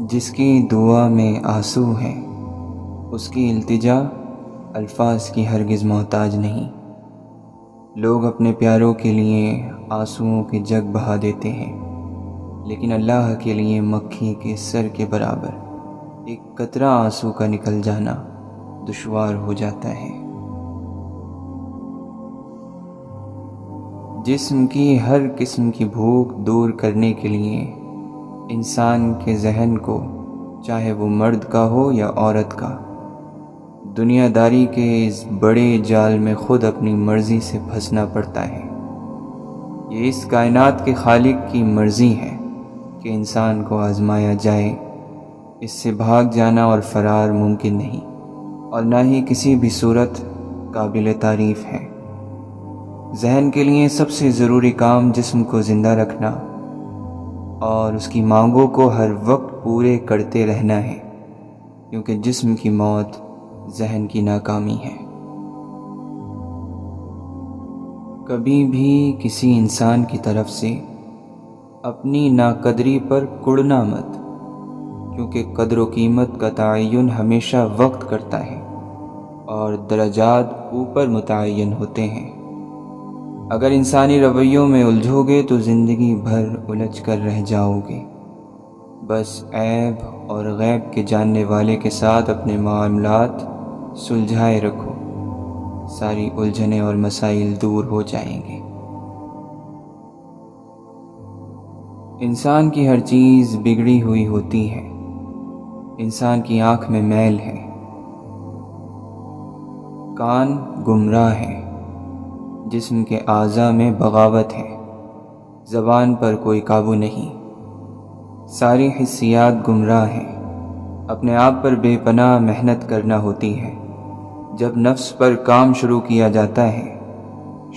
جس کی دعا میں آنسو ہے اس کی التجا الفاظ کی ہرگز محتاج نہیں۔ لوگ اپنے پیاروں کے لیے آنسوؤں کے جگ بہا دیتے ہیں، لیکن اللہ کے لیے مکھی کے سر کے برابر ایک قطرہ آنسو کا نکل جانا دشوار ہو جاتا ہے۔ جسم کی ہر قسم کی بھوک دور کرنے کے لیے انسان کے ذہن کو، چاہے وہ مرد کا ہو یا عورت کا، دنیا داری کے اس بڑے جال میں خود اپنی مرضی سے پھنسنا پڑتا ہے۔ یہ اس کائنات کے خالق کی مرضی ہے کہ انسان کو آزمایا جائے۔ اس سے بھاگ جانا اور فرار ممکن نہیں، اور نہ ہی کسی بھی صورت قابل تعریف ہے۔ ذہن کے لیے سب سے ضروری کام جسم کو زندہ رکھنا اور اس کی مانگوں کو ہر وقت پورے کرتے رہنا ہے، کیونکہ جسم کی موت ذہن کی ناکامی ہے۔ کبھی بھی کسی انسان کی طرف سے اپنی ناقدری پر کڑنا مت، کیونکہ قدر و قیمت کا تعین ہمیشہ وقت کرتا ہے اور درجات اوپر متعین ہوتے ہیں۔ اگر انسانی رویوں میں الجھو گے تو زندگی بھر الجھ کر رہ جاؤ گے۔ بس عیب اور غیب کے جاننے والے کے ساتھ اپنے معاملات سلجھائے رکھو، ساری الجھنیں اور مسائل دور ہو جائیں گے۔ انسان کی ہر چیز بگڑی ہوئی ہوتی ہے۔ انسان کی آنکھ میں میل ہے، کان گمراہ ہے، جسم کے اعضاء میں بغاوت ہے، زبان پر کوئی قابو نہیں، ساری حسیات گمراہ ہیں۔ اپنے آپ پر بے پناہ محنت کرنا ہوتی ہے۔ جب نفس پر کام شروع کیا جاتا ہے،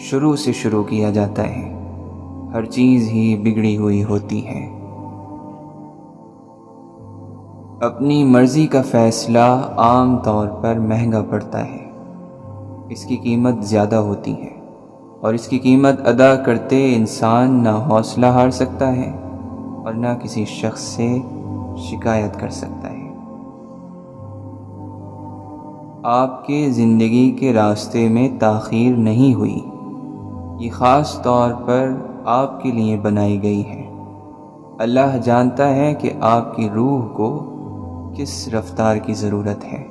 شروع سے شروع کیا جاتا ہے، ہر چیز ہی بگڑی ہوئی ہوتی ہے۔ اپنی مرضی کا فیصلہ عام طور پر مہنگا پڑتا ہے، اس کی قیمت زیادہ ہوتی ہے، اور اس کی قیمت ادا کرتے انسان نہ حوصلہ ہار سکتا ہے اور نہ کسی شخص سے شکایت کر سکتا ہے۔ آپ کے زندگی کے راستے میں تاخیر نہیں ہوئی، یہ خاص طور پر آپ کے لیے بنائی گئی ہے۔ اللہ جانتا ہے کہ آپ کی روح کو کس رفتار کی ضرورت ہے۔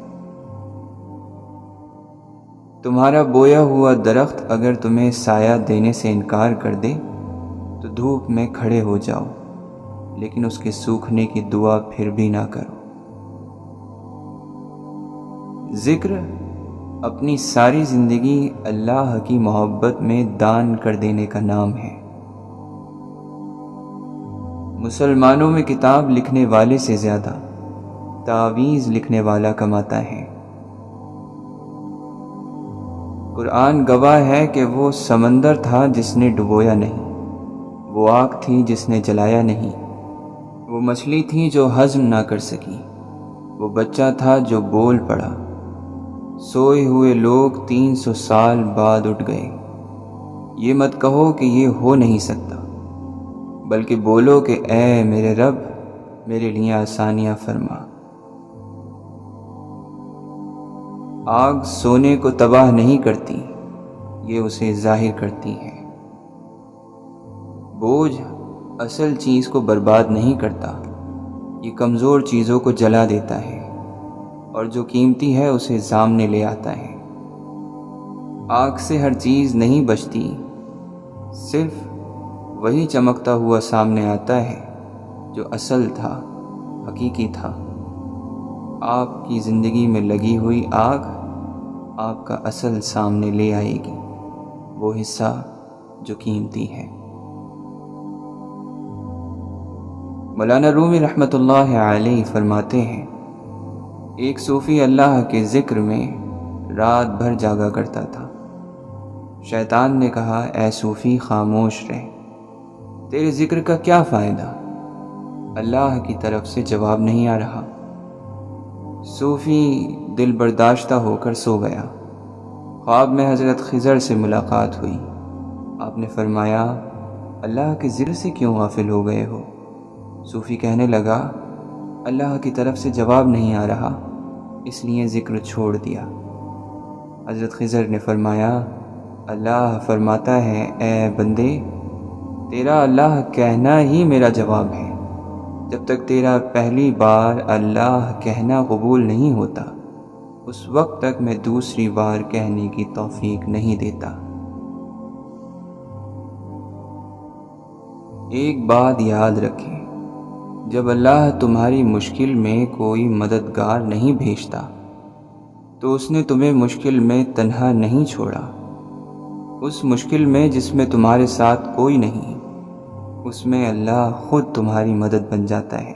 تمہارا بویا ہوا درخت اگر تمہیں سایہ دینے سے انکار کر دے تو دھوپ میں کھڑے ہو جاؤ، لیکن اس کے سوکھنے کی دعا پھر بھی نہ کرو۔ ذکر اپنی ساری زندگی اللہ کی محبت میں دان کر دینے کا نام ہے۔ مسلمانوں میں کتاب لکھنے والے سے زیادہ تعویذ لکھنے والا کماتا ہے۔ قرآن گواہ ہے کہ وہ سمندر تھا جس نے ڈبویا نہیں، وہ آگ تھی جس نے جلایا نہیں، وہ مچھلی تھی جو ہضم نہ کر سکی، وہ بچہ تھا جو بول پڑا۔ سوئے ہوئے لوگ 300 سال بعد اٹھ گئے۔ یہ مت کہو کہ یہ ہو نہیں سکتا، بلکہ بولو کہ اے میرے رب، میرے لیے آسانیاں فرما۔ آگ سونے کو تباہ نہیں کرتی، یہ اسے ظاہر کرتی ہے۔ بوجھ اصل چیز کو برباد نہیں کرتا، یہ کمزور چیزوں کو جلا دیتا ہے، اور جو قیمتی ہے اسے سامنے لے آتا ہے۔ آگ سے ہر چیز نہیں بچتی، صرف وہی چمکتا ہوا سامنے آتا ہے جو اصل تھا، حقیقی تھا۔ آپ کی زندگی میں لگی ہوئی آگ آپ کا اصل سامنے لے آئے گی، وہ حصہ جو قیمتی ہے۔ مولانا رومی رحمۃ اللہ علیہ فرماتے ہیں، ایک صوفی اللہ کے ذکر میں رات بھر جاگا کرتا تھا۔ شیطان نے کہا، اے صوفی خاموش رہ، تیرے ذکر کا کیا فائدہ؟ اللہ کی طرف سے جواب نہیں آ رہا۔ صوفی دل برداشتہ ہو کر سو گیا۔ خواب میں حضرت خضر سے ملاقات ہوئی۔ آپ نے فرمایا، اللہ کے ذکر سے کیوں غافل ہو گئے ہو؟ صوفی کہنے لگا، اللہ کی طرف سے جواب نہیں آ رہا، اس لیے ذکر چھوڑ دیا۔ حضرت خضر نے فرمایا، اللہ فرماتا ہے، اے بندے، تیرا اللہ کہنا ہی میرا جواب ہے۔ جب تک تیرا پہلی بار اللہ کہنا قبول نہیں ہوتا، اس وقت تک میں دوسری بار کہنے کی توفیق نہیں دیتا۔ ایک بات یاد رکھیں، جب اللہ تمہاری مشکل میں کوئی مددگار نہیں بھیجتا تو اس نے تمہیں مشکل میں تنہا نہیں چھوڑا۔ اس مشکل میں جس میں تمہارے ساتھ کوئی نہیں، اس میں اللہ خود تمہاری مدد بن جاتا ہے۔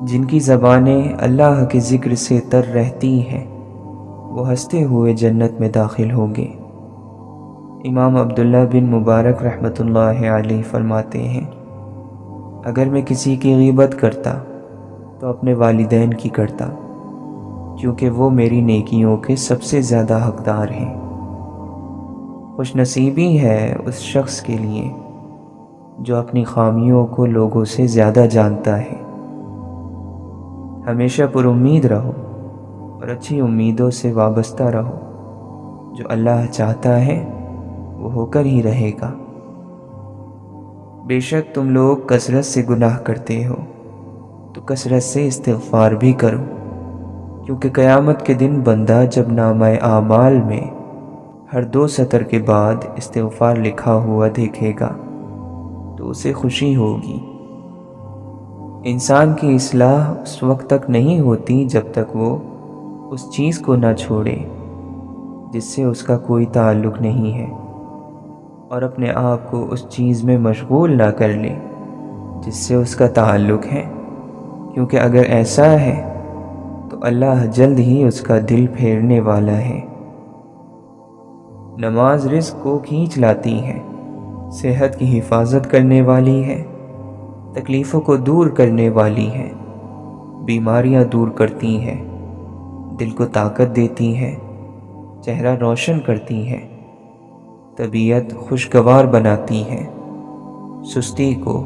جن کی زبانیں اللہ کے ذکر سے تر رہتی ہیں، وہ ہنستے ہوئے جنت میں داخل ہوں گے۔ امام عبداللہ بن مبارک رحمۃ اللہ علیہ فرماتے ہیں، اگر میں کسی کی غیبت کرتا تو اپنے والدین کی کرتا، کیونکہ وہ میری نیکیوں کے سب سے زیادہ حقدار ہیں۔ خوش نصیبی ہے اس شخص کے لیے جو اپنی خامیوں کو لوگوں سے زیادہ جانتا ہے۔ ہمیشہ پر امید رہو اور اچھی امیدوں سے وابستہ رہو۔ جو اللہ چاہتا ہے وہ ہو کر ہی رہے گا۔ بے شک تم لوگ کثرت سے گناہ کرتے ہو تو کثرت سے استغفار بھی کرو، کیونکہ قیامت کے دن بندہ جب نامہ اعمال میں ہر 2 سطر کے بعد استغفار لکھا ہوا دیکھے گا تو اسے خوشی ہوگی۔ انسان کی اصلاح اس وقت تک نہیں ہوتی جب تک وہ اس چیز کو نہ چھوڑے جس سے اس کا کوئی تعلق نہیں ہے، اور اپنے آپ کو اس چیز میں مشغول نہ کر لے جس سے اس کا تعلق ہے، کیونکہ اگر ایسا ہے تو اللہ جلد ہی اس کا دل پھیرنے والا ہے۔ نماز رزق کو کھینچ لاتی ہے، صحت کی حفاظت کرنے والی ہے، تکلیفوں کو دور کرنے والی ہے، بیماریاں دور کرتی ہے، دل کو طاقت دیتی ہے، چہرہ روشن کرتی ہے، طبیعت خوشگوار بناتی ہے، سستی کو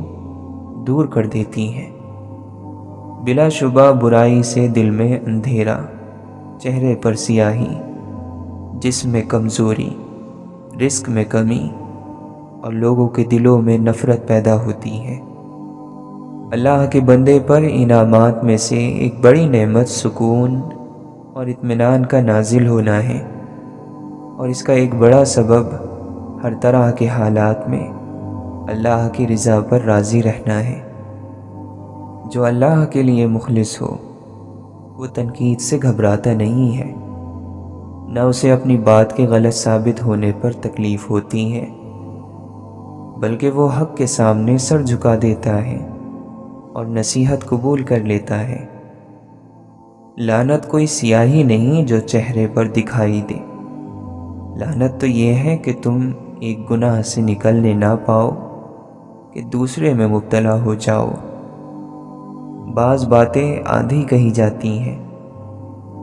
دور کر دیتی ہے۔ بلا شبہ برائی سے دل میں اندھیرا، چہرے پر سیاہی، جسم میں کمزوری، رزق میں کمی اور لوگوں کے دلوں میں نفرت پیدا ہوتی ہے۔ اللہ کے بندے پر انعامات میں سے ایک بڑی نعمت سکون اور اطمینان کا نازل ہونا ہے، اور اس کا ایک بڑا سبب ہر طرح کے حالات میں اللہ کی رضا پر راضی رہنا ہے۔ جو اللہ کے لیے مخلص ہو وہ تنقید سے گھبراتا نہیں ہے، نہ اسے اپنی بات کے غلط ثابت ہونے پر تکلیف ہوتی ہے، بلکہ وہ حق کے سامنے سر جھکا دیتا ہے اور نصیحت قبول کر لیتا ہے۔ لعنت کوئی سیاہی نہیں جو چہرے پر دکھائی دے، لعنت تو یہ ہے کہ تم ایک گناہ سے نکلنے نہ پاؤ کہ دوسرے میں مبتلا ہو جاؤ۔ بعض باتیں آدھی کہی جاتی ہیں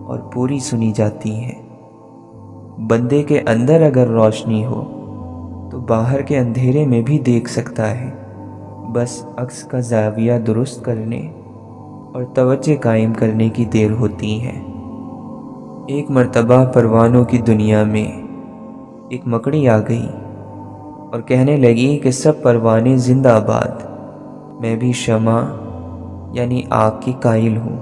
اور پوری سنی جاتی ہیں۔ بندے کے اندر اگر روشنی ہو تو باہر کے اندھیرے میں بھی دیکھ سکتا ہے، بس عکس کا زاویہ درست کرنے اور توجہ قائم کرنے کی دیر ہوتی ہے۔ ایک مرتبہ پروانوں کی دنیا میں ایک مکڑی آ گئی اور کہنے لگی کہ سب پروانے زندہ باد، میں بھی شمع یعنی آگ کی قائل ہوں۔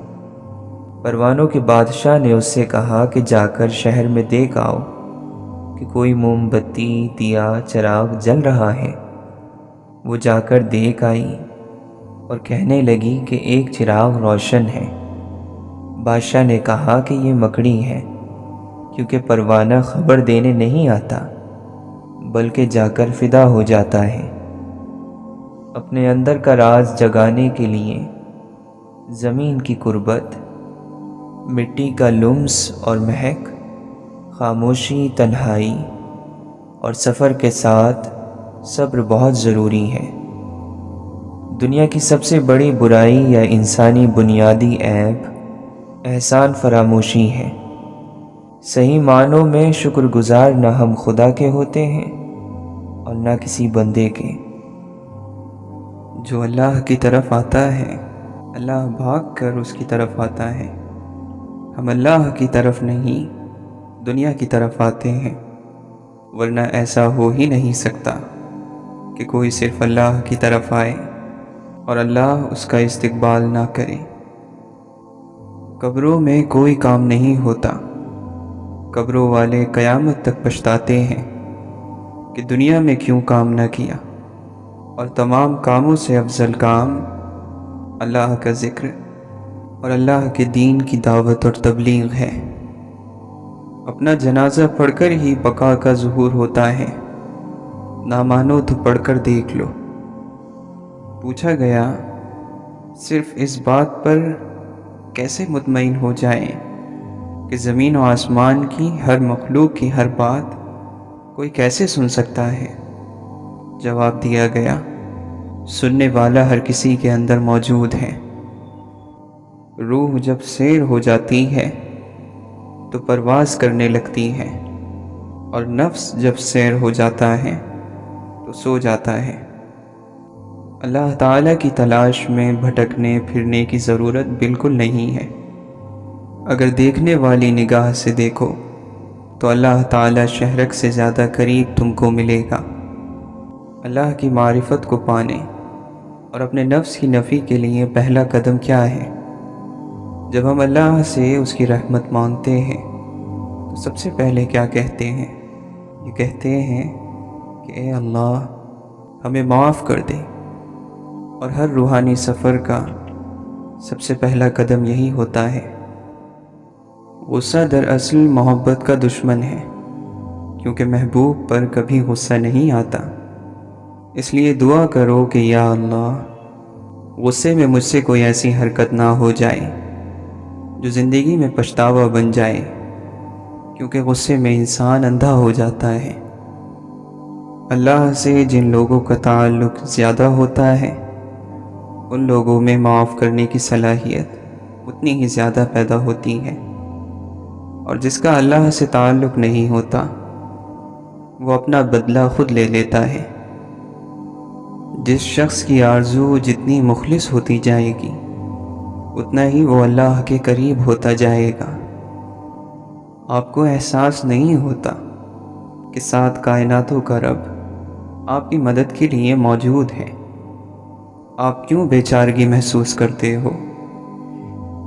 پروانوں کے بادشاہ نے اس سے کہا کہ جا کر شہر میں دیکھ آؤ کہ کوئی موم بتی، دیا، چراغ جل رہا ہے۔ وہ جا کر دیکھ آئی اور کہنے لگی کہ ایک چراغ روشن ہے۔ بادشاہ نے کہا کہ یہ مکڑی ہے، کیونکہ پروانہ خبر دینے نہیں آتا بلکہ جا کر فدا ہو جاتا ہے۔ اپنے اندر کا راز جگانے کے لیے زمین کی قربت، مٹی کا لمس اور مہک، خاموشی، تنہائی اور سفر کے ساتھ صبر بہت ضروری ہے۔ دنیا کی سب سے بڑی برائی یا انسانی بنیادی عیب احسان فراموشی ہے۔ صحیح معنوں میں شکر گزار نہ ہم خدا کے ہوتے ہیں اور نہ کسی بندے کے۔ جو اللہ کی طرف آتا ہے اللہ بھاگ کر اس کی طرف آتا ہے۔ ہم اللہ کی طرف نہیں دنیا کی طرف آتے ہیں، ورنہ ایسا ہو ہی نہیں سکتا کہ کوئی صرف اللہ کی طرف آئے اور اللہ اس کا استقبال نہ کرے۔ قبروں میں کوئی کام نہیں ہوتا۔ قبروں والے قیامت تک پچھتاتے ہیں کہ دنیا میں کیوں کام نہ کیا، اور تمام کاموں سے افضل کام اللہ کا ذکر اور اللہ کے دین کی دعوت اور تبلیغ ہے۔ اپنا جنازہ پڑھ کر ہی بقا کا ظہور ہوتا ہے، نہ مانو تو پڑھ کر دیکھ لو۔ پوچھا گیا، صرف اس بات پر کیسے مطمئن ہو جائیں کہ زمین و آسمان کی ہر مخلوق کی ہر بات کوئی کیسے سن سکتا ہے؟ جواب دیا گیا، سننے والا ہر کسی کے اندر موجود ہے۔ روح جب سیر ہو جاتی ہے تو پرواز کرنے لگتی ہے، اور نفس جب سیر ہو جاتا ہے تو سو جاتا ہے۔ اللہ تعالیٰ کی تلاش میں بھٹکنے پھرنے کی ضرورت بالکل نہیں ہے۔ اگر دیکھنے والی نگاہ سے دیکھو تو اللہ تعالیٰ شہرک سے زیادہ قریب تم کو ملے گا۔ اللہ کی معرفت کو پانے اور اپنے نفس کی نفی کے لیے پہلا قدم کیا ہے؟ جب ہم اللہ سے اس کی رحمت مانگتے ہیں تو سب سے پہلے کیا کہتے ہیں؟ یہ کہتے ہیں کہ اے اللہ ہمیں معاف کر دے، اور ہر روحانی سفر کا سب سے پہلا قدم یہی ہوتا ہے۔ غصہ دراصل محبت کا دشمن ہے، کیونکہ محبوب پر کبھی غصہ نہیں آتا۔ اس لیے دعا کرو کہ یا اللہ غصے میں مجھ سے کوئی ایسی حرکت نہ ہو جائے جو زندگی میں پچھتاوا بن جائے، کیونکہ غصے میں انسان اندھا ہو جاتا ہے۔ اللہ سے جن لوگوں کا تعلق زیادہ ہوتا ہے ان لوگوں میں معاف کرنے کی صلاحیت اتنی ہی زیادہ پیدا ہوتی ہے، اور جس کا اللہ سے تعلق نہیں ہوتا وہ اپنا بدلہ خود لے لیتا ہے۔ جس شخص کی آرزو جتنی مخلص ہوتی جائے گی اتنا ہی وہ اللہ کے قریب ہوتا جائے گا۔ آپ کو احساس نہیں ہوتا کہ سات کائناتوں کا رب آپ کی مدد کے لیے موجود ہے۔ آپ کیوں بے چارگی محسوس کرتے ہو؟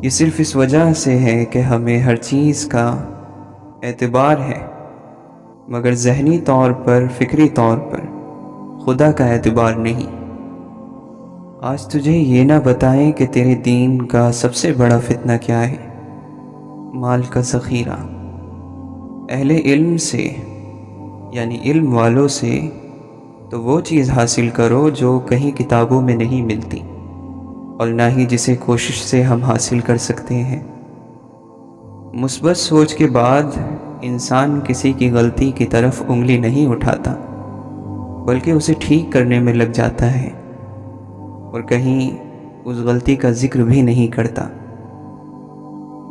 یہ صرف اس وجہ سے ہے کہ ہمیں ہر چیز کا اعتبار ہے، مگر ذہنی طور پر، فکری طور پر خدا کا اعتبار نہیں۔ آج تجھے یہ نہ بتائیں کہ تیرے دین کا سب سے بڑا فتنہ کیا ہے؟ مال کا ذخیرہ۔ اہل علم سے یعنی علم والوں سے تو وہ چیز حاصل کرو جو کہیں کتابوں میں نہیں ملتی، اور نہ ہی جسے کوشش سے ہم حاصل کر سکتے ہیں۔ مثبت سوچ کے بعد انسان کسی کی غلطی کی طرف انگلی نہیں اٹھاتا، بلکہ اسے ٹھیک کرنے میں لگ جاتا ہے، اور کہیں اس غلطی کا ذکر بھی نہیں کرتا۔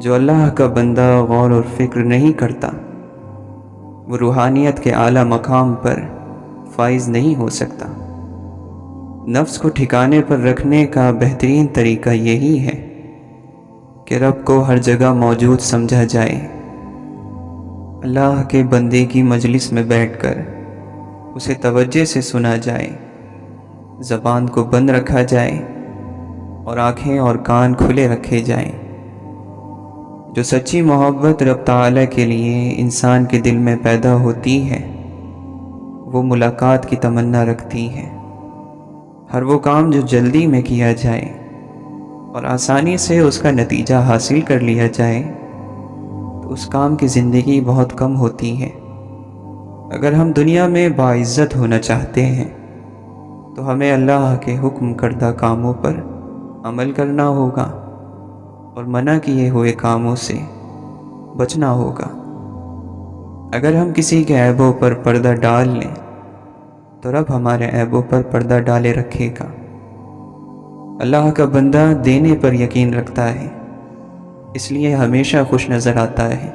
جو اللہ کا بندہ غور اور فکر نہیں کرتا وہ روحانیت کے اعلیٰ مقام پر فائز نہیں ہو سکتا۔ نفس کو ٹھکانے پر رکھنے کا بہترین طریقہ یہی ہے کہ رب کو ہر جگہ موجود سمجھا جائے۔ اللہ کے بندے کی مجلس میں بیٹھ کر اسے توجہ سے سنا جائے، زبان کو بند رکھا جائے اور آنکھیں اور کان کھلے رکھے جائیں۔ جو سچی محبت رب تعالیٰ کے لیے انسان کے دل میں پیدا ہوتی ہے وہ ملاقات کی تمنا رکھتی ہے۔ ہر وہ کام جو جلدی میں کیا جائے اور آسانی سے اس کا نتیجہ حاصل کر لیا جائے تو اس کام کی زندگی بہت کم ہوتی ہے۔ اگر ہم دنیا میں باعزت ہونا چاہتے ہیں تو ہمیں اللہ کے حکم کردہ کاموں پر عمل کرنا ہوگا اور منع کیے ہوئے کاموں سے بچنا ہوگا۔ اگر ہم کسی کے عیبوں پر پردہ ڈال لیں تو رب ہمارے عیبوں پر پردہ ڈالے رکھے گا۔ اللہ کا بندہ دینے پر یقین رکھتا ہے، اس لیے ہمیشہ خوش نظر آتا ہے۔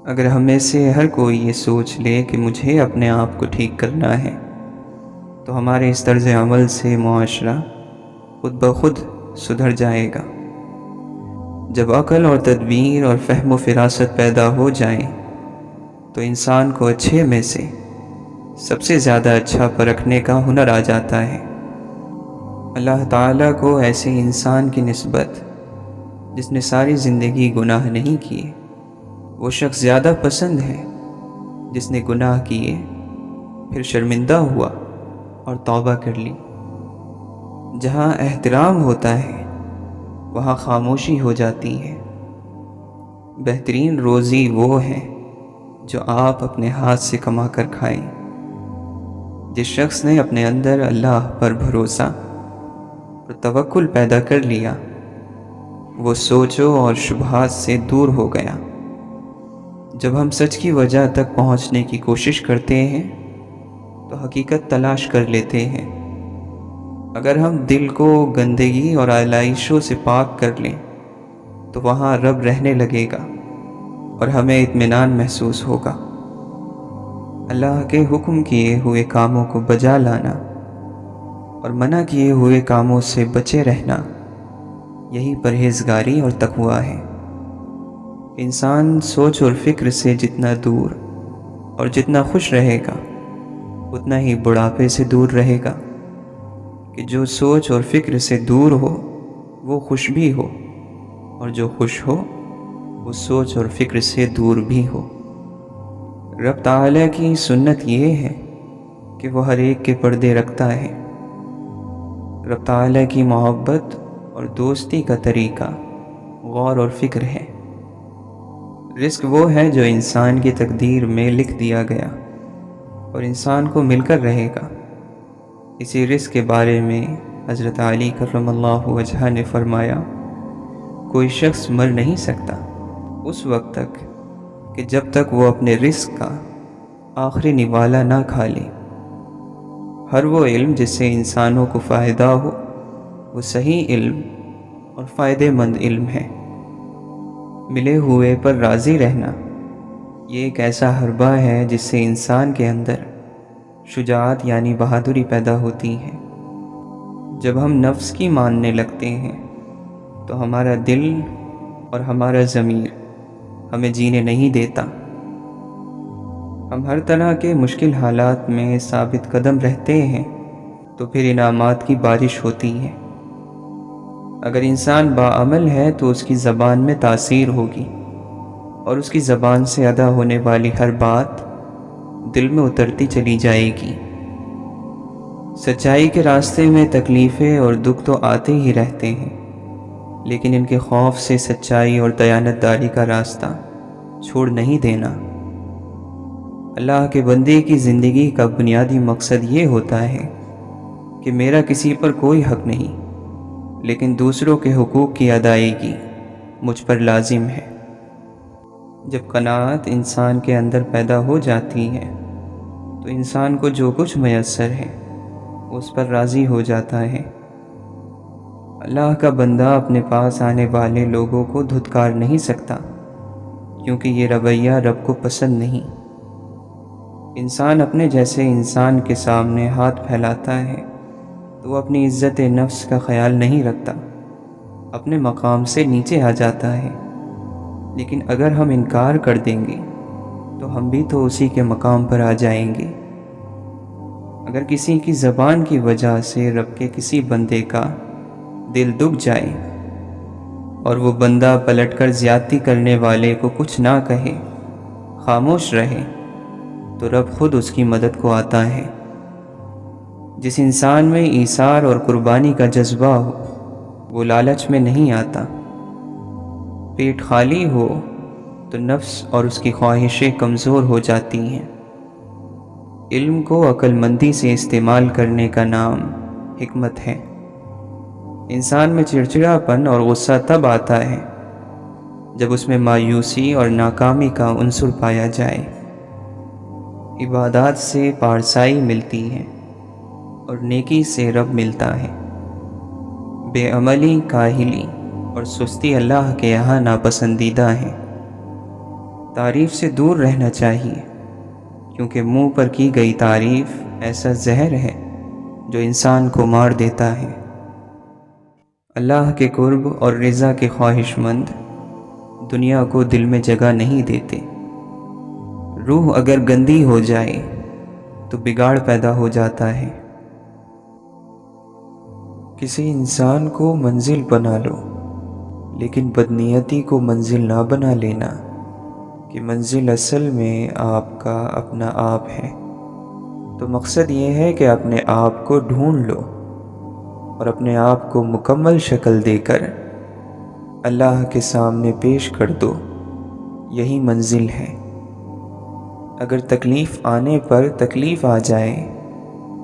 اگر ہم میں سے ہر کوئی یہ سوچ لے کہ مجھے اپنے آپ کو ٹھیک کرنا ہے تو ہمارے اس طرز عمل سے معاشرہ خود بخود سدھر جائے گا۔ جب عقل اور تدبیر اور فہم و فراست پیدا ہو جائیں تو انسان کو اچھے میں سے سب سے زیادہ اچھا پرکھنے کا ہنر آ جاتا ہے۔ اللہ تعالیٰ کو ایسے انسان کی نسبت جس نے ساری زندگی گناہ نہیں کیے، وہ شخص زیادہ پسند ہے جس نے گناہ کیے پھر شرمندہ ہوا اور توبہ کر لی۔ جہاں احترام ہوتا ہے وہاں خاموشی ہو جاتی ہے۔ بہترین روزی وہ ہے جو آپ اپنے ہاتھ سے کما کر کھائیں۔ جس شخص نے اپنے اندر اللہ پر بھروسہ اور توکل پیدا کر لیا، وہ سوچوں اور شبہات سے دور ہو گیا۔ جب ہم سچ کی وجہ تک پہنچنے کی کوشش کرتے ہیں تو حقیقت تلاش کر لیتے ہیں۔ اگر ہم دل کو گندگی اور آلائشوں سے پاک کر لیں تو وہاں رب رہنے لگے گا اور ہمیں اطمینان محسوس ہوگا۔ اللہ کے حکم کیے ہوئے کاموں کو بجا لانا اور منع کیے ہوئے کاموں سے بچے رہنا، یہی پرہیزگاری اور تقوی ہے۔ انسان سوچ اور فکر سے جتنا دور اور جتنا خوش رہے گا اتنا ہی بڑھاپے سے دور رہے گا، کہ جو سوچ اور فکر سے دور ہو وہ خوش بھی ہو، اور جو خوش ہو وہ سوچ اور فکر سے دور بھی ہو۔ رب تعالیٰ کی سنت یہ ہے کہ وہ ہر ایک کے پردے رکھتا ہے۔ رب تعالیٰ کی محبت اور دوستی کا طریقہ غور اور فکر ہے۔ رزق وہ ہے جو انسان کی تقدیر میں لکھ دیا گیا اور انسان کو مل کر رہے گا۔ اسی رزق کے بارے میں حضرت علی کرم اللہ وجہہ نے فرمایا، کوئی شخص مر نہیں سکتا اس وقت تک کہ جب تک وہ اپنے رزق کا آخری نوالا نہ کھا لے۔ ہر وہ علم جس سے انسانوں کو فائدہ ہو وہ صحیح علم اور فائدہ مند علم ہے۔ ملے ہوئے پر راضی رہنا یہ ایک ایسا حربہ ہے جس سے انسان کے اندر شجاعت یعنی بہادری پیدا ہوتی ہے۔ جب ہم نفس کی ماننے لگتے ہیں تو ہمارا دل اور ہمارا ضمیر ہمیں جینے نہیں دیتا۔ ہم ہر طرح کے مشکل حالات میں ثابت قدم رہتے ہیں تو پھر انعامات کی بارش ہوتی ہے۔ اگر انسان باعمل ہے تو اس کی زبان میں تاثیر ہوگی اور اس کی زبان سے ادا ہونے والی ہر بات دل میں اترتی چلی جائے گی۔ سچائی کے راستے میں تکلیفیں اور دکھ تو آتے ہی رہتے ہیں، لیکن ان کے خوف سے سچائی اور دیانتداری کا راستہ چھوڑ نہیں دینا۔ اللہ کے بندے کی زندگی کا بنیادی مقصد یہ ہوتا ہے کہ میرا کسی پر کوئی حق نہیں، لیکن دوسروں کے حقوق کی ادائیگی مجھ پر لازم ہے۔ جب قناعت انسان کے اندر پیدا ہو جاتی ہے تو انسان کو جو کچھ میسر ہے اس پر راضی ہو جاتا ہے۔ اللہ کا بندہ اپنے پاس آنے والے لوگوں کو دھتکار نہیں سکتا، کیونکہ یہ رویہ رب کو پسند نہیں۔ انسان اپنے جیسے انسان کے سامنے ہاتھ پھیلاتا ہے تو وہ اپنی عزت نفس کا خیال نہیں رکھتا، اپنے مقام سے نیچے آ جاتا ہے۔ لیکن اگر ہم انکار کر دیں گے تو ہم بھی تو اسی کے مقام پر آ جائیں گے۔ اگر کسی کی زبان کی وجہ سے رب کے کسی بندے کا دل دکھ جائے اور وہ بندہ پلٹ کر زیادتی کرنے والے کو کچھ نہ کہے، خاموش رہے، تو رب خود اس کی مدد کو آتا ہے۔ جس انسان میں ایثار اور قربانی کا جذبہ ہو وہ لالچ میں نہیں آتا۔ پیٹ خالی ہو تو نفس اور اس کی خواہشیں کمزور ہو جاتی ہیں۔ علم کو عقل مندی سے استعمال کرنے کا نام حکمت ہے۔ انسان میں چڑچڑاپن اور غصہ تب آتا ہے جب اس میں مایوسی اور ناکامی کا عنصر پایا جائے۔ عبادات سے پارسائی ملتی ہے اور نیکی سے رب ملتا ہے۔ بے عملی، کاہلی اور سستی اللہ کے یہاں ناپسندیدہ ہیں۔ تعریف سے دور رہنا چاہیے، کیونکہ منہ پر کی گئی تعریف ایسا زہر ہے جو انسان کو مار دیتا ہے۔ اللہ کے قرب اور رضا کے خواہش مند دنیا کو دل میں جگہ نہیں دیتے۔ روح اگر گندی ہو جائے تو بگاڑ پیدا ہو جاتا ہے۔ کسی انسان کو منزل بنا لو، لیکن بدنیتی کو منزل نہ بنا لینا، کہ منزل اصل میں آپ کا اپنا آپ ہے۔ تو مقصد یہ ہے کہ اپنے آپ کو ڈھونڈ لو اور اپنے آپ کو مکمل شکل دے کر اللہ کے سامنے پیش کر دو، یہی منزل ہے۔ اگر تکلیف آنے پر تکلیف آ جائے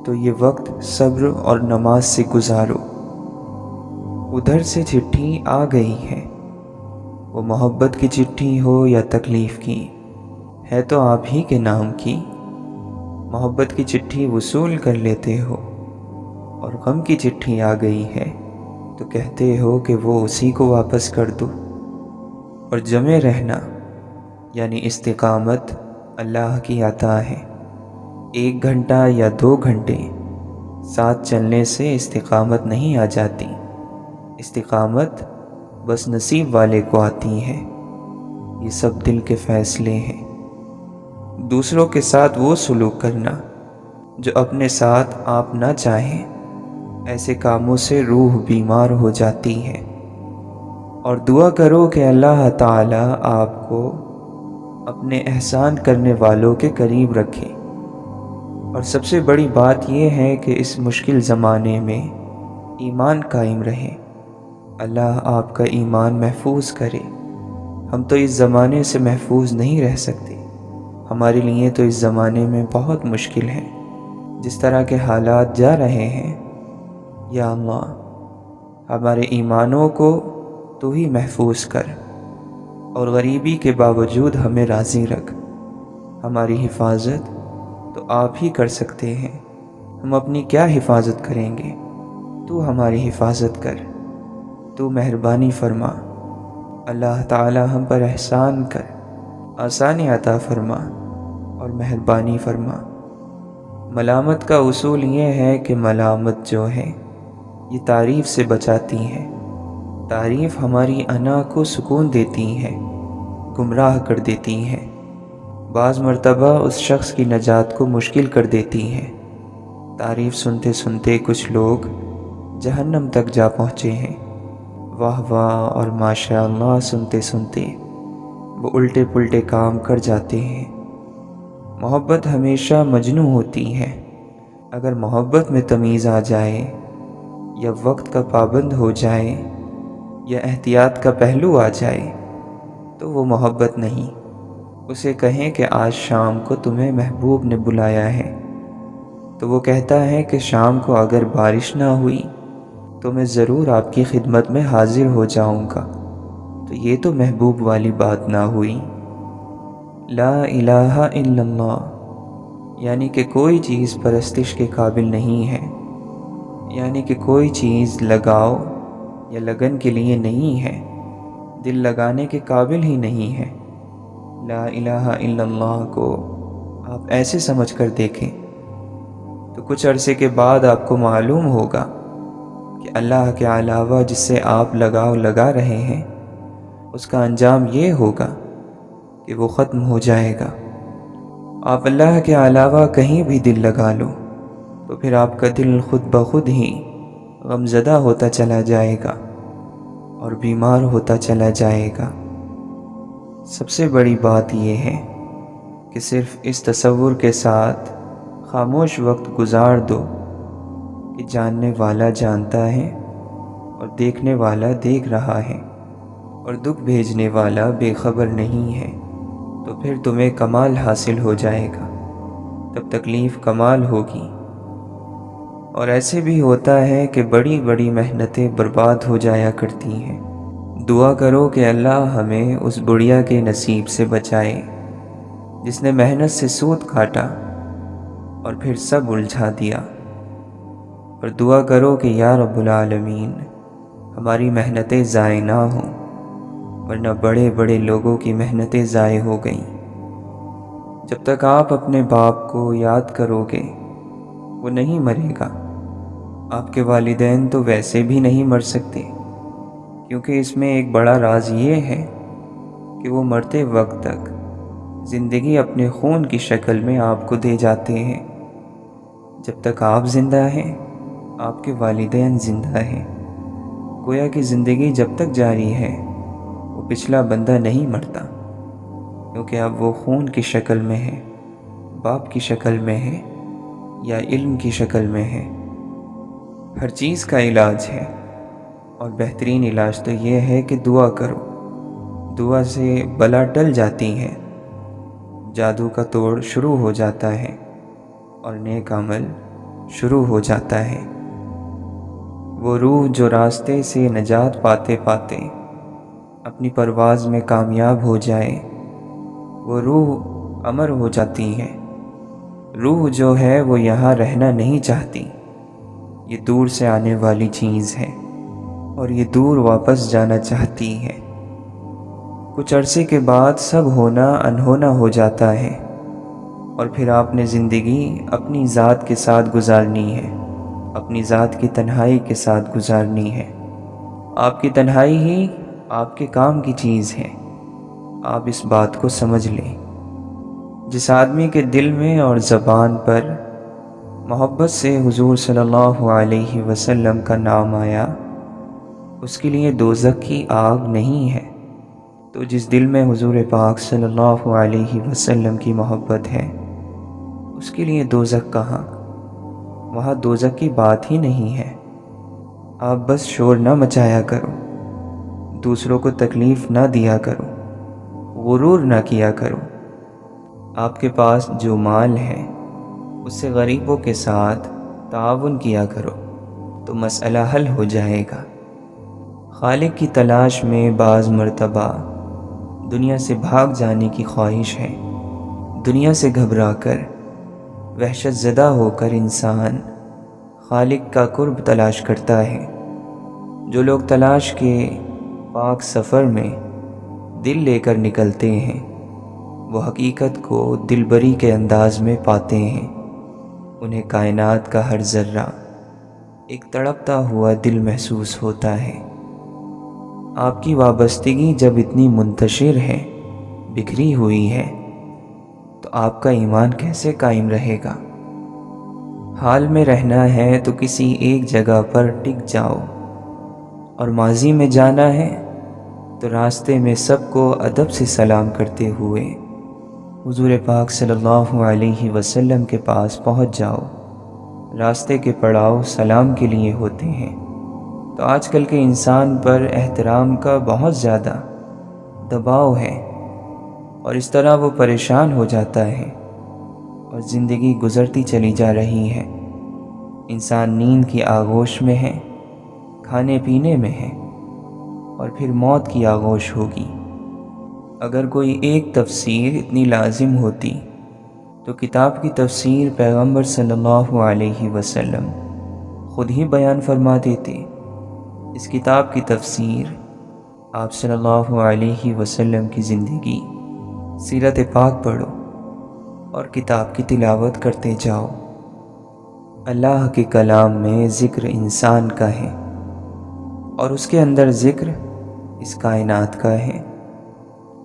تو یہ وقت صبر اور نماز سے گزارو۔ ادھر سے چٹھی آ گئی ہے، وہ محبت کی چٹھی ہو یا تکلیف کی، ہے تو آپ ہی کے نام کی۔ محبت کی چٹھی وصول کر لیتے ہو اور غم کی چٹھی آ گئی ہے تو کہتے ہو کہ وہ اسی کو واپس کر دو۔ اور جمے رہنا یعنی استقامت اللہ کی عطا ہے۔ 1 گھنٹہ یا 2 گھنٹے ساتھ چلنے سے استقامت نہیں آ جاتی۔ استقامت بس نصیب والے کو آتی ہے۔ یہ سب دل کے فیصلے ہیں۔ دوسروں کے ساتھ وہ سلوک کرنا جو اپنے ساتھ آپ نہ چاہیں، ایسے کاموں سے روح بیمار ہو جاتی ہے۔ اور دعا کرو کہ اللہ تعالی آپ کو اپنے احسان کرنے والوں کے قریب رکھے۔ اور سب سے بڑی بات یہ ہے کہ اس مشکل زمانے میں ایمان قائم رہے۔ اللہ آپ کا ایمان محفوظ کرے۔ ہم تو اس زمانے سے محفوظ نہیں رہ سکتے۔ ہمارے لیے تو اس زمانے میں بہت مشکل ہے۔ جس طرح کے حالات جا رہے ہیں، یا اللہ ہمارے ایمانوں کو تو ہی محفوظ کر، اور غریبی کے باوجود ہمیں راضی رکھ۔ ہماری حفاظت تو آپ ہی کر سکتے ہیں۔ ہم اپنی کیا حفاظت کریں گے؟ تو ہماری حفاظت کر، تو مہربانی فرما۔ اللہ تعالی ہم پر احسان کر، آسانی عطا فرما اور مہربانی فرما۔ ملامت کا اصول یہ ہے کہ ملامت جو ہے یہ تعریف سے بچاتی ہے۔ تعریف ہماری انا کو سکون دیتی ہے، گمراہ کر دیتی ہے۔ بعض مرتبہ اس شخص کی نجات کو مشکل کر دیتی ہے۔ تعریف سنتے سنتے کچھ لوگ جہنم تک جا پہنچے ہیں۔ واہ واہ اور ماشاء اللہ سنتے سنتے وہ الٹے پلٹے کام کر جاتے ہیں۔ محبت ہمیشہ مجنوں ہوتی ہے۔ اگر محبت میں تمیز آ جائے، یا وقت کا پابند ہو جائے، یا احتیاط کا پہلو آ جائے تو وہ محبت نہیں۔ اسے کہیں کہ آج شام کو تمہیں محبوب نے بلایا ہے، تو وہ کہتا ہے کہ شام کو اگر بارش نہ ہوئی تو میں ضرور آپ کی خدمت میں حاضر ہو جاؤں گا۔ تو یہ تو محبوب والی بات نہ ہوئی۔ لا الہ الا اللہ یعنی کہ کوئی چیز پرستش کے قابل نہیں ہے، یعنی کہ کوئی چیز لگاؤ یا لگن کے لیے نہیں ہے، دل لگانے کے قابل ہی نہیں ہے۔ لا الہ الا اللہ کو آپ ایسے سمجھ کر دیکھیں تو کچھ عرصے کے بعد آپ کو معلوم ہوگا کہ اللہ کے علاوہ جس سے آپ لگاؤ لگا رہے ہیں، اس کا انجام یہ ہوگا کہ وہ ختم ہو جائے گا۔ آپ اللہ کے علاوہ کہیں بھی دل لگا لو تو پھر آپ کا دل خود بخود ہی غمزدہ ہوتا چلا جائے گا اور بیمار ہوتا چلا جائے گا۔ سب سے بڑی بات یہ ہے کہ صرف اس تصور کے ساتھ خاموش وقت گزار دو کہ جاننے والا جانتا ہے اور دیکھنے والا دیکھ رہا ہے، اور دکھ بھیجنے والا بے خبر نہیں ہے، تو پھر تمہیں کمال حاصل ہو جائے گا، تب تکلیف کمال ہوگی۔ اور ایسے بھی ہوتا ہے کہ بڑی بڑی محنتیں برباد ہو جایا کرتی ہیں۔ دعا کرو کہ اللہ ہمیں اس بڑھیا کے نصیب سے بچائے جس نے محنت سے سود کاٹا اور پھر سب الجھا دیا۔ اور دعا کرو کہ یا رب العالمین ہماری محنتیں ضائع نہ ہوں، ورنہ بڑے بڑے لوگوں کی محنتیں ضائع ہو گئیں۔ جب تک آپ اپنے باپ کو یاد کرو گے وہ نہیں مرے گا۔ آپ کے والدین تو ویسے بھی نہیں مر سکتے۔ کیونکہ اس میں ایک بڑا راز یہ ہے کہ وہ مرتے وقت تک زندگی اپنے خون کی شکل میں آپ کو دے جاتے ہیں۔ جب تک آپ زندہ ہیں، آپ کے والدین زندہ ہیں۔ گویا کہ زندگی جب تک جاری ہے وہ پچھلا بندہ نہیں مرتا، کیونکہ اب وہ خون کی شکل میں ہے، باپ کی شکل میں ہے یا علم کی شکل میں ہے۔ ہر چیز کا علاج ہے، اور بہترین علاج تو یہ ہے کہ دعا کرو۔ دعا سے بلا ٹل جاتی ہے، جادو کا توڑ شروع ہو جاتا ہے، اور نیک عمل شروع ہو جاتا ہے۔ وہ روح جو راستے سے نجات پاتے پاتے اپنی پرواز میں کامیاب ہو جائے، وہ روح امر ہو جاتی ہے۔ روح جو ہے وہ یہاں رہنا نہیں چاہتی، یہ دور سے آنے والی چیز ہے، اور یہ دور واپس جانا چاہتی ہے۔ کچھ عرصے کے بعد سب ہونا انہونا ہو جاتا ہے، اور پھر آپ نے زندگی اپنی ذات کے ساتھ گزارنی ہے، اپنی ذات کی تنہائی کے ساتھ گزارنی ہے۔ آپ کی تنہائی ہی آپ کے کام کی چیز ہے، آپ اس بات کو سمجھ لیں۔ جس آدمی کے دل میں اور زبان پر محبت سے حضور صلی اللہ علیہ وسلم کا نام آیا، اس کے لیے دوزخ کی آگ نہیں ہے۔ تو جس دل میں حضور پاک صلی اللہ علیہ وسلم کی محبت ہے، اس کے لیے دوزخ کہاں؟ وہاں دوزخ کی بات ہی نہیں ہے۔ آپ بس شور نہ مچایا کرو، دوسروں کو تکلیف نہ دیا کرو، غرور نہ کیا کرو۔ آپ کے پاس جو مال ہے اس سے غریبوں کے ساتھ تعاون کیا کرو تو مسئلہ حل ہو جائے گا۔ خالق کی تلاش میں بعض مرتبہ دنیا سے بھاگ جانے کی خواہش ہے۔ دنیا سے گھبرا کر، وحشت زدہ ہو کر انسان خالق کا قرب تلاش کرتا ہے۔ جو لوگ تلاش کے پاک سفر میں دل لے کر نکلتے ہیں، وہ حقیقت کو دلبری کے انداز میں پاتے ہیں۔ انہیں کائنات کا ہر ذرہ ایک تڑپتا ہوا دل محسوس ہوتا ہے۔ آپ کی وابستگی جب اتنی منتشر ہے، بکھری ہوئی ہے، تو آپ کا ایمان کیسے قائم رہے گا؟ حال میں رہنا ہے تو کسی ایک جگہ پر ٹک جاؤ، اور ماضی میں جانا ہے تو راستے میں سب کو ادب سے سلام کرتے ہوئے حضور پاک صلی اللہ علیہ وسلم کے پاس پہنچ جاؤ۔ راستے کے پڑاؤ سلام کے لیے ہوتے ہیں، تو آج کل کے انسان پر احترام کا بہت زیادہ دباؤ ہے، اور اس طرح وہ پریشان ہو جاتا ہے، اور زندگی گزرتی چلی جا رہی ہے۔ انسان نیند کی آغوش میں ہے، کھانے پینے میں ہے، اور پھر موت کی آغوش ہوگی۔ اگر کوئی ایک تفسیر اتنی لازم ہوتی تو کتاب کی تفسیر پیغمبر صلی اللہ علیہ وسلم خود ہی بیان فرما دیتے۔ اس کتاب کی تفسیر آپ صلی اللہ علیہ وسلم کی زندگی، سیرت پاک پڑھو اور کتاب کی تلاوت کرتے جاؤ۔ اللہ کے کلام میں ذکر انسان کا ہے، اور اس کے اندر ذکر اس کائنات کا ہے۔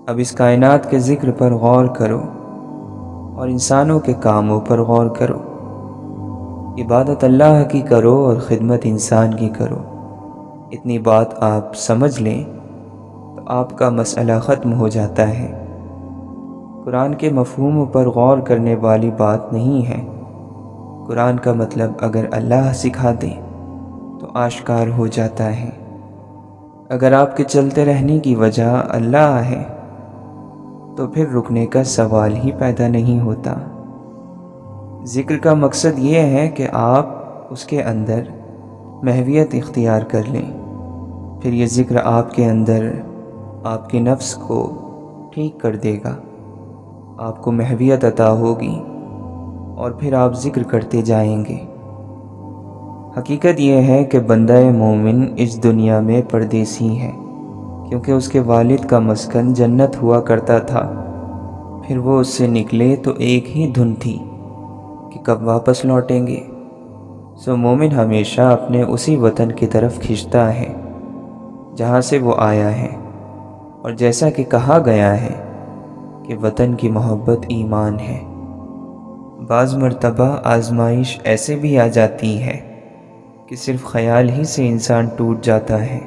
اب اس کائنات کے ذکر پر غور کرو، اور انسانوں کے کاموں پر غور کرو۔ عبادت اللہ کی کرو اور خدمت انسان کی کرو۔ اتنی بات آپ سمجھ لیں تو آپ کا مسئلہ ختم ہو جاتا ہے۔ قرآن کے مفہوم پر غور کرنے والی بات نہیں ہے۔ قرآن کا مطلب اگر اللہ سکھا دے تو آشکار ہو جاتا ہے۔ اگر آپ کے چلتے رہنے کی وجہ اللہ ہے تو پھر رکنے کا سوال ہی پیدا نہیں ہوتا۔ ذکر کا مقصد یہ ہے کہ آپ اس کے اندر محویت اختیار کر لیں، پھر یہ ذکر آپ کے اندر آپ کے نفس کو ٹھیک کر دے گا، آپ کو محویت عطا ہوگی، اور پھر آپ ذکر کرتے جائیں گے۔ حقیقت یہ ہے کہ بندہ مومن اس دنیا میں پردیسی ہے، کیونکہ اس کے والد کا مسکن جنت ہوا کرتا تھا۔ پھر وہ اس سے نکلے تو ایک ہی دھن تھی کہ کب واپس لوٹیں گے۔ سو مومن ہمیشہ اپنے اسی وطن کی طرف کھنچتا ہے جہاں سے وہ آیا ہے، اور جیسا کہ کہا گیا ہے کہ وطن کی محبت ایمان ہے۔ بعض مرتبہ آزمائش ایسے بھی آ جاتی ہے کہ صرف خیال ہی سے انسان ٹوٹ جاتا ہے۔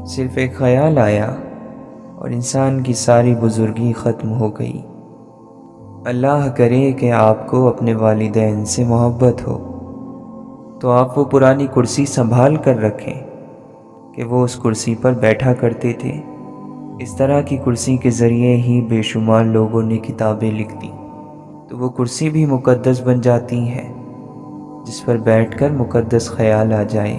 صرف ایک خیال آیا اور انسان کی ساری بزرگی ختم ہو گئی۔ اللہ کرے کہ آپ کو اپنے والدین سے محبت ہو تو آپ وہ پرانی کرسی سنبھال کر رکھیں کہ وہ اس کرسی پر بیٹھا کرتے تھے۔ اس طرح کی کرسی کے ذریعے ہی بے شمار لوگوں نے کتابیں لکھ دی، تو وہ کرسی بھی مقدس بن جاتی ہے جس پر بیٹھ کر مقدس خیال آ جائے۔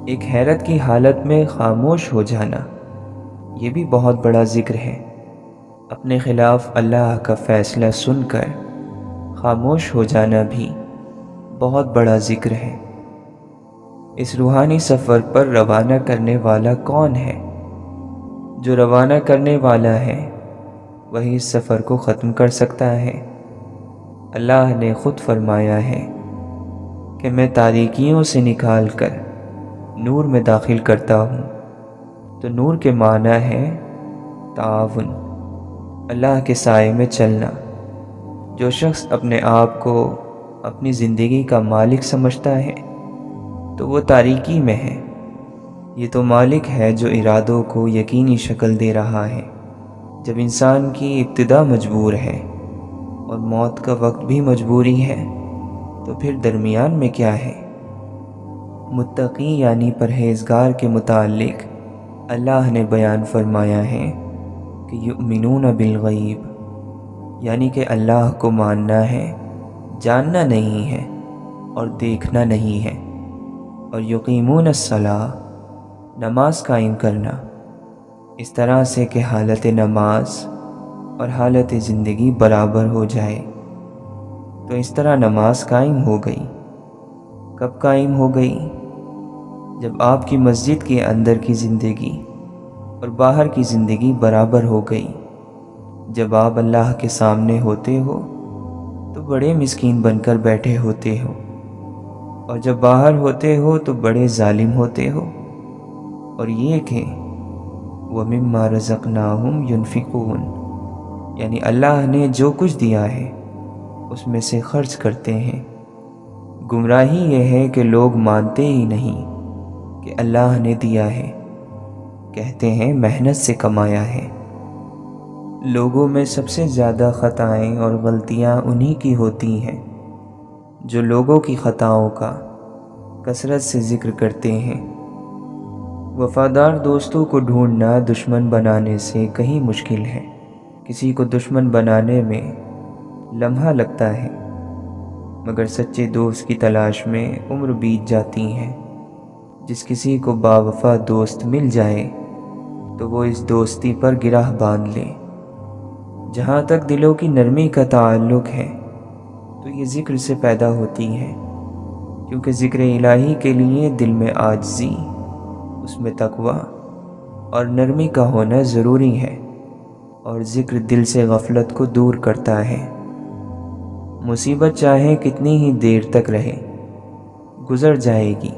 ایک حیرت کی حالت میں خاموش ہو جانا، یہ بھی بہت بڑا ذکر ہے۔ اپنے خلاف اللہ کا فیصلہ سن کر خاموش ہو جانا بھی بہت بڑا ذکر ہے۔ اس روحانی سفر پر روانہ کرنے والا کون ہے؟ جو روانہ کرنے والا ہے وہی اس سفر کو ختم کر سکتا ہے۔ اللہ نے خود فرمایا ہے کہ میں تاریکیوں سے نکال کر نور میں داخل کرتا ہوں، تو نور کے معنی ہے تعاون، اللہ کے سائے میں چلنا۔ جو شخص اپنے آپ کو اپنی زندگی کا مالک سمجھتا ہے تو وہ تاریکی میں ہے۔ یہ تو مالک ہے جو ارادوں کو یقینی شکل دے رہا ہے۔ جب انسان کی ابتدا مجبور ہے اور موت کا وقت بھی مجبوری ہے تو پھر درمیان میں کیا ہے؟ متقی یعنی پرہیزگار کے متعلق اللہ نے بیان فرمایا ہے کہ یؤمنون بالغیب، یعنی کہ اللہ کو ماننا ہے، جاننا نہیں ہے اور دیکھنا نہیں ہے، اور یقیمون الصلاۃ، نماز قائم کرنا، اس طرح سے کہ حالت نماز اور حالت زندگی برابر ہو جائے۔ تو اس طرح نماز قائم ہو گئی۔ کب قائم ہو گئی؟ جب آپ کی مسجد کے اندر کی زندگی اور باہر کی زندگی برابر ہو گئی۔ جب آپ اللہ کے سامنے ہوتے ہو تو بڑے مسکین بن کر بیٹھے ہوتے ہو، اور جب باہر ہوتے ہو تو بڑے ظالم ہوتے ہو، اور یہ کہ وَمِمَّا رَزَقْنَاهُمْ يُنْفِقُونَ، یعنی اللہ نے جو کچھ دیا ہے اس میں سے خرچ کرتے ہیں۔ گمراہی یہ ہے کہ لوگ مانتے ہی نہیں کہ اللہ نے دیا ہے، کہتے ہیں محنت سے کمایا ہے۔ لوگوں میں سب سے زیادہ خطائیں اور غلطیاں انہی کی ہوتی ہیں جو لوگوں کی خطاؤں کا کثرت سے ذکر کرتے ہیں۔ وفادار دوستوں کو ڈھونڈنا دشمن بنانے سے کہیں مشکل ہے۔ کسی کو دشمن بنانے میں لمحہ لگتا ہے، مگر سچے دوست کی تلاش میں عمر بیت جاتی ہے۔ جس کسی کو باوفا دوست مل جائے تو وہ اس دوستی پر گرہ باندھ لے۔ جہاں تک دلوں کی نرمی کا تعلق ہے تو یہ ذکر سے پیدا ہوتی ہے، کیونکہ ذکر الہی کے لیے دل میں عاجزی، اس میں تقوی اور نرمی کا ہونا ضروری ہے، اور ذکر دل سے غفلت کو دور کرتا ہے۔ مصیبت چاہے کتنی ہی دیر تک رہے، گزر جائے گی،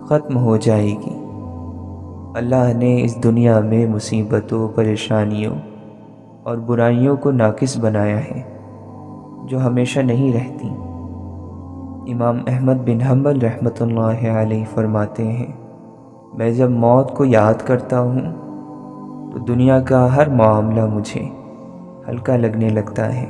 ختم ہو جائے گی۔ اللہ نے اس دنیا میں مصیبتوں، پریشانیوں اور برائیوں کو ناقص بنایا ہے جو ہمیشہ نہیں رہتی۔ امام احمد بن حنبل رحمۃ اللہ علیہ فرماتے ہیں، میں جب موت کو یاد کرتا ہوں تو دنیا کا ہر معاملہ مجھے ہلکا لگنے لگتا ہے۔